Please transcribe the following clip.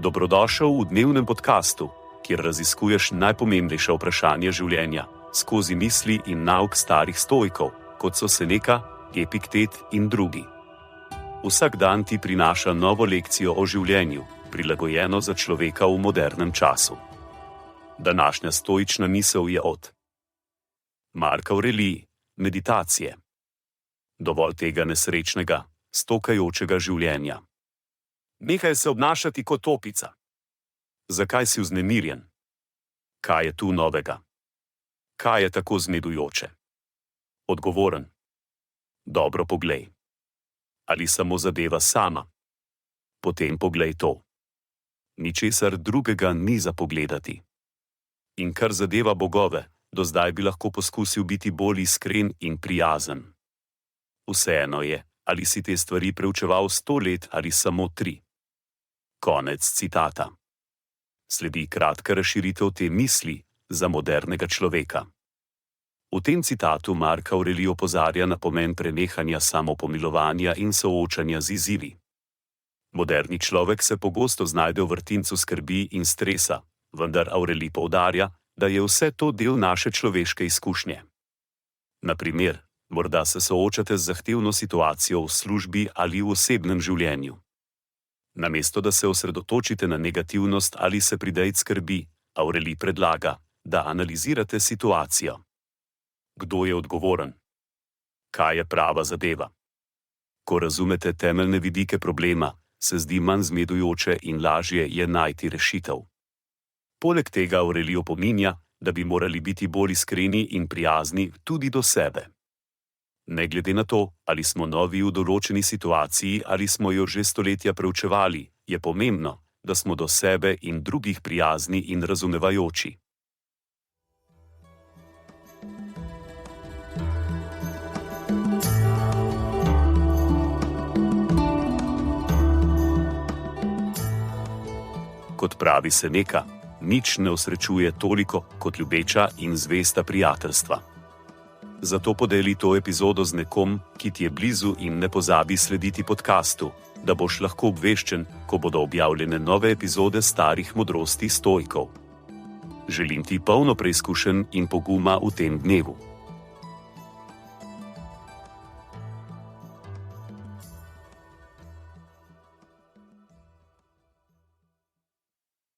Dobrodošel v dnevnem podkastu, kjer raziskuješ najpomembnejša vprašanja življenja skozi misli in nauk starih stoikov, kot so Seneca, Epiktet in drugi. Vsak dan ti prinaša novo lekcijo o življenju, prilagojeno za človeka v modernem času. Današnja stoična misel je od Mark Aurelij, meditacije. Dovolj tega nesrečnega, stokajočega življenja. Nehaj se obnašati kot opica. Zakaj si vznemirjen? Kaj je tu novega? Kaj je tako zmedujoče? Odgovoren. Dobro poglej. Ali samo zadeva sama? Potem poglej to. Ničesar drugega ni za pogledati. In kar zadeva bogove, do zdaj bi lahko poskusil biti bolj iskren in prijazen. Vseeno je, ali si te stvari preučeval 100 let ali samo 3. Konec citata. Sledi kratka razširitev te misli za modernega človeka. V tem citatu Mark Aurelij opozarja na pomen prenehanja samopomilovanja in soočanja z izzivi. Moderni človek se pogosto znajde v vrtincu skrbi in stresa, vendar Aurelij poudarja, da je vse to del naše človeške izkušnje. Na primer, morda se soočate z zahtevno situacijo v službi ali v osebnem življenju. Namesto da se osredotočite na negativnost ali se pridejt skrbi, Aurelij predlaga, da analizirate situacijo. Kdo je odgovoren? Kaj je prava zadeva? Ko razumete temeljne vidike problema, se zdi manj zmedujoče in lažje je najti rešitev. Poleg tega Aurelij opominja, da bi morali biti bolj iskreni in prijazni tudi do sebe. Ne glede na to, ali smo novi v določeni situaciji ali smo jo že stoletja preučevali, je pomembno, da smo do sebe in drugih prijazni in razumevajoči. Kot pravi Seneca, nič ne osrečuje toliko kot ljubeča in zvesta prijateljstva. Zato podeli to epizodo z nekom, ki ti je blizu in ne pozabi slediti podkastu, da boš lahko obveščen, ko bodo objavljene nove epizode starih modrosti stoikov. Želim ti polno preizkušenj in poguma v tem dnevu.